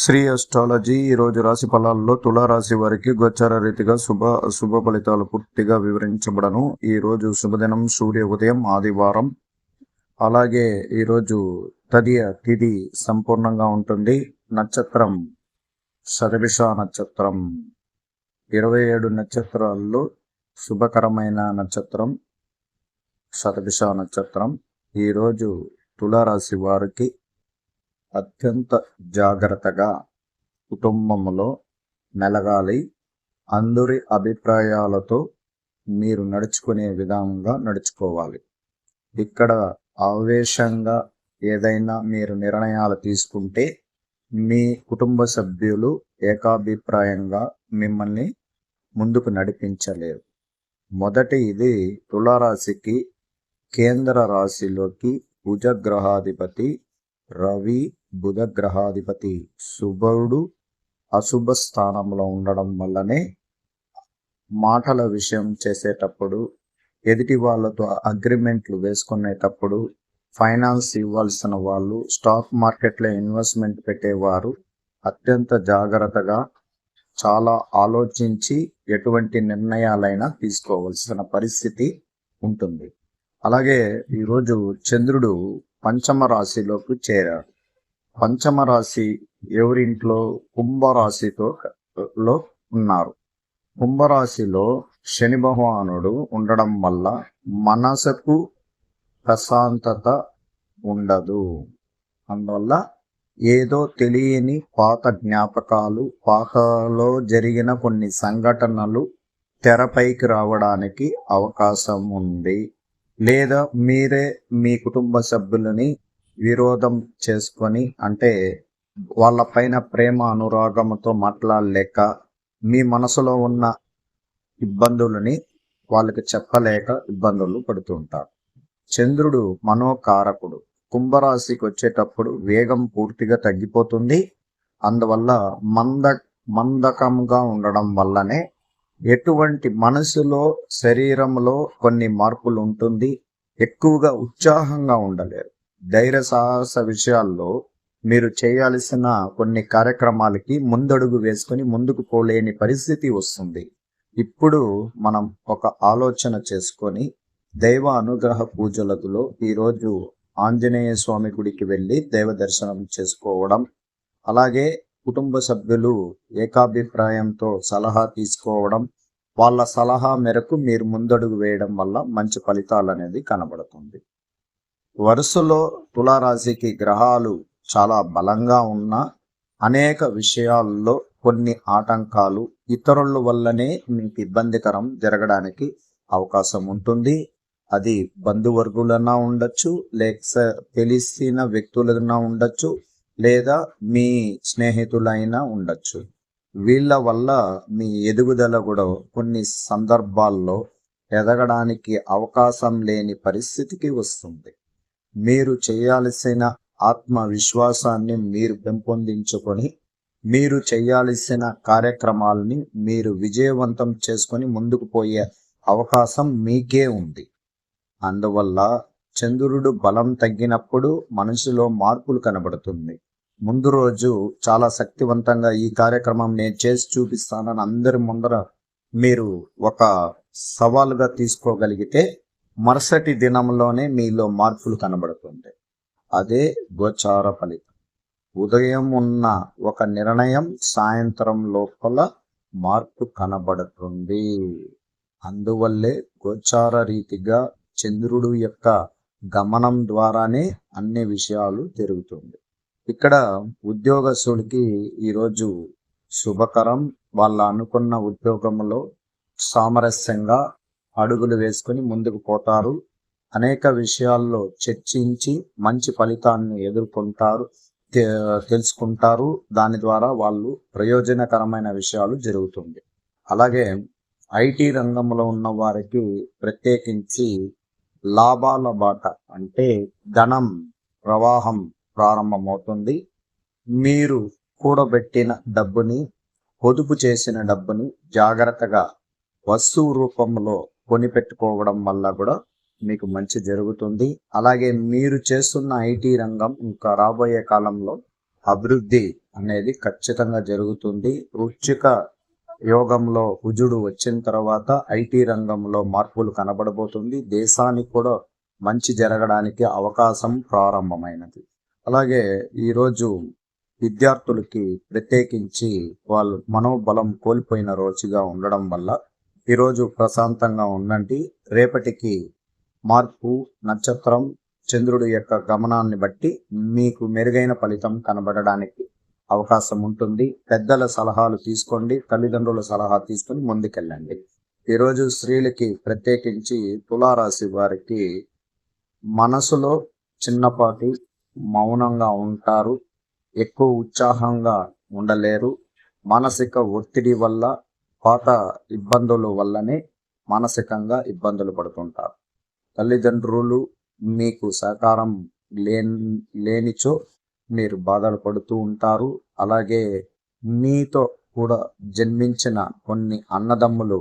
Shri astrology ఈరోజు రాశి ఫలాల్లో తులారాశి వారికి గోచార రీతిగా శుభ ఫలితాలు పూర్తిగా వివరించబడను. ఈరోజు శుభదినం సూర్య ఉదయం ఆదివారం. అలాగే ఈరోజు తదియ తిథి సంపూర్ణంగా ఉంటుంది. నక్షత్రం శతభిష నక్షత్రం. 27 నక్షత్రాల్లో శుభకరమైన నక్షత్రం శతభిష నక్షత్రం. ఈరోజు తులారాశి వారికి అత్యంత జాగ్రత్తగా కుటుంబంలో మెలగాలి. అందరి అభిప్రాయాలతో మీరు నడుచుకునే విధంగా నడుచుకోవాలి. ఇక్కడ ఆవేశంగా ఏదైనా మీరు నిర్ణయాలు తీసుకుంటే మీ కుటుంబ సభ్యులు ఏకాభిప్రాయంగా మిమ్మల్ని ముందుకు నడిపించలేరు. మొదటి ఇది తులారాశికి కేంద్ర రాశిలోకి కుజగ్రహాధిపతి రవి, బుధ గ్రహాధిపతి శుభుడు అశుభ స్థానంలో ఉండడం వల్లనే మాటల విషయం చేసేటప్పుడు, ఎదుటి వాళ్ళతో అగ్రిమెంట్లు వేసుకునేటప్పుడు, ఫైనాన్స్ ఇవ్వాల్సిన వాళ్ళు, స్టాక్ మార్కెట్లో ఇన్వెస్ట్మెంట్ పెట్టేవారు అత్యంత జాగ్రత్తగా చాలా ఆలోచించి ఎటువంటి నిర్ణయాలైనా తీసుకోవాల్సిన పరిస్థితి ఉంటుంది. అలాగే ఈరోజు చంద్రుడు పంచమ రాశిలోకి చేరాడు. పంచమ రాశి ఎవరింట్లో? కుంభరాశితో ఉన్నారు. కుంభరాశిలో శని భగవానుడు ఉండడం వల్ల మనసుకు ప్రశాంతత ఉండదు. అందువల్ల ఏదో తెలియని పాత జ్ఞాపకాలు, పాకలో జరిగిన కొన్ని సంఘటనలు తెరపైకి రావడానికి అవకాశం ఉంది. లేదా మీరే మీ కుటుంబ సభ్యులని విరోధం చేసుకొని, అంటే వాళ్ళపైన ప్రేమ అనురాగంతో మాట్లాడలేక మీ మనసులో ఉన్న ఇబ్బందులని వాళ్ళకి చెప్పలేక ఇబ్బందులు పడుతుంటారు. చంద్రుడు మనోకారకుడు. కుంభరాశికి వచ్చేటప్పుడు వేగం పూర్తిగా తగ్గిపోతుంది. అందువల్ల మందకంగా ఉండడం వల్లనే ఎటువంటి మనసులో, శరీరంలో కొన్ని మార్పులు ఉంటుంది. ఎక్కువగా ఉత్సాహంగా ఉండలేరు. ధైర్య సాహస విషయాల్లో మీరు చేయాల్సిన కొన్ని కార్యక్రమాలకి ముందడుగు వేసుకొని ముందుకు పోలేని పరిస్థితి వస్తుంది. ఇప్పుడు మనం ఒక ఆలోచన చేసుకొని దైవ అనుగ్రహ పూజలతో ఈరోజు ఆంజనేయ స్వామి గుడికి వెళ్ళి దైవ దర్శనం చేసుకోవడం, అలాగే కుటుంబ సభ్యులు ఏకాభిప్రాయంతో సలహా తీసుకోవడం, వాళ్ళ సలహా మేరకు మీరు ముందడుగు వేయడం వల్ల మంచి ఫలితాలు అనేది కనబడుతుంది. వరుసలో తులారాశికి గ్రహాలు చాలా బలంగా ఉన్న అనేక విషయాల్లో కొన్ని ఆటంకాలు ఇతరుల వల్లనే మీకు ఇబ్బందికరం జరగడానికి అవకాశం ఉంటుంది. అది బంధువర్గులన్నా ఉండొచ్చు, లేక తెలిసిన వ్యక్తులన్నా ఉండొచ్చు, లేదా మీ స్నేహితులైనా ఉండొచ్చు. వీళ్ళ వల్ల మీ ఎదుగుదల కూడా కొన్ని సందర్భాల్లో ఎదగడానికి అవకాశం లేని పరిస్థితికి వస్తుంది. మీరు చేయాల్సిన ఆత్మవిశ్వాసాన్ని మీరు పెంపొందించుకొని మీరు చేయాల్సిన కార్యక్రమాలని మీరు విజయవంతం చేసుకొని ముందుకు పోయే అవకాశం మీకే ఉంది. అందువల్ల చంద్రుడు బలం తగ్గినప్పుడు మనిషిలో మార్పులు కనబడుతుంది. ముందు రోజు చాలా శక్తివంతంగా ఈ కార్యక్రమం నేను చేసి చూపిస్తానని అందరి ముందర మీరు ఒక సవాలుగా తీసుకోగలిగితే మరుసటి దినంలోనే మీలో మార్పులు కనబడుతుంది. అదే గోచార ఫలితం. ఉదయం ఉన్న ఒక నిర్ణయం సాయంత్రం లోపల మార్పు కనబడుతుంది. అందువల్లే గోచార రీతిగా చంద్రుడు యొక్క గమనం ద్వారానే అన్ని విషయాలు జరుగుతుంది. ఇక్కడ ఉద్యోగస్తుడికి ఈరోజు శుభకరం. వాళ్ళ అనుకున్న ఉద్యోగంలో సామరస్యంగా అడుగులు వేసుకొని ముందుకు పోతారు. అనేక విషయాల్లో చర్చించి మంచి ఫలితాన్ని తెలుసుకుంటారు. దాని ద్వారా వాళ్ళు ప్రయోజనకరమైన విషయాలు జరుగుతుంది. అలాగే ఐటీ రంగంలో ఉన్న వారికి ప్రత్యేకించి లాభాల బాట, అంటే ధనం ప్రవాహం ప్రారంభమవుతుంది. మీరు కూడబెట్టిన డబ్బుని, పొదుపు చేసిన డబ్బుని జాగ్రత్తగా వస్తువు రూపంలో కొనిపెట్టుకోవడం వల్ల కూడా మీకు మంచి జరుగుతుంది. అలాగే మీరు చేస్తున్న ఐటీ రంగం ఇంకా రాబోయే కాలంలో అభివృద్ధి అనేది ఖచ్చితంగా జరుగుతుంది. వృశ్చిక యోగంలో కుజుడు వచ్చిన తర్వాత ఐటీ రంగంలో మార్పులు కనబడబోతుంది. దేశానికి కూడా మంచి జరగడానికి అవకాశం ప్రారంభమైనది. అలాగే ఈరోజు విద్యార్థులకి ప్రత్యేకించి వాళ్ళు మనోబలం కోల్పోయిన రోజుగా ఉండడం వల్ల ఈరోజు ప్రశాంతంగా ఉండండి. రేపటికి మార్పు నక్షత్రం చంద్రుడి యొక్క గమనాన్ని బట్టి మీకు మెరుగైన ఫలితం కనబడడానికి అవకాశం ఉంటుంది. పెద్దల సలహాలు తీసుకోండి, తల్లిదండ్రుల సలహా తీసుకొని ముందుకెళ్ళండి. ఈరోజు స్త్రీలకి ప్రత్యేకించి తులారాశి వారికి మనసులో చిన్నపాటి మౌనంగా ఉంటారు, ఎక్కువ ఉత్సాహంగా ఉండలేరు. మానసిక ఒత్తిడి వల్ల పాత ఇబ్బందుల వల్లనే మానసికంగా ఇబ్బందులు పడుతుంటారు. తల్లిదండ్రులు మీకు సహకారం లేనిచో మీరు బాధలు పడుతూ ఉంటారు. అలాగే మీతో కూడా జన్మించిన కొన్ని అన్నదమ్ములు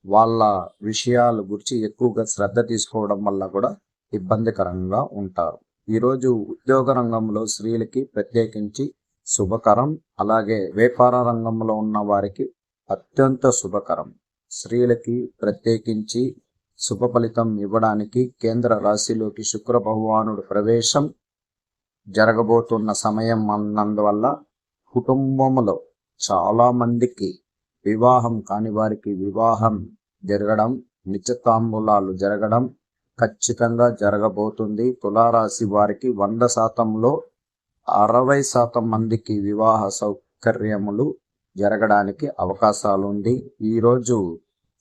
వాళ్ళ విషయాల గురించి ఎక్కువగా శ్రద్ధ తీసుకోవడం వల్ల కూడా ఇబ్బందికరంగా ఉంటారు. ఈరోజు ఉద్యోగ రంగంలో స్త్రీలకి ప్రత్యేకించి శుభకరం. అలాగే వ్యాపార రంగంలో ఉన్న వారికి అత్యంత శుభకరం. స్త్రీలకి ప్రత్యేకించి శుభ ఫలితం ఇవ్వడానికి కేంద్ర రాశిలోకి శుక్ర భగవానుడు ప్రవేశం జరగబోతున్న సమయం అన్నందువల్ల కుటుంబంలో చాలా మందికి వివాహం కాని వారికి వివాహం జరగడం, నిశ్చితాంబూలాలు జరగడం ఖచ్చితంగా జరగబోతుంది. తులారాశి వారికి 100%లో 60% మందికి వివాహ సౌకర్యములు జరగడానికి అవకాశాలు ఉంది. ఈరోజు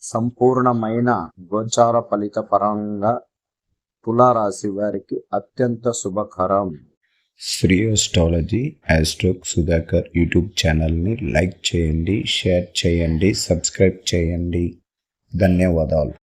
సంపూర్ణమైన గోచార ఫలిత పరంగా తులారాశి వారికి అత్యంత శుభకరం. శ్రీ ఆస్ట్రాలజీ ఆస్ట్రోక్ సుధాకర్ యూట్యూబ్ ఛానల్ని లైక్ చేయండి, షేర్ చేయండి, సబ్స్క్రైబ్ చేయండి. ధన్యవాదాలు.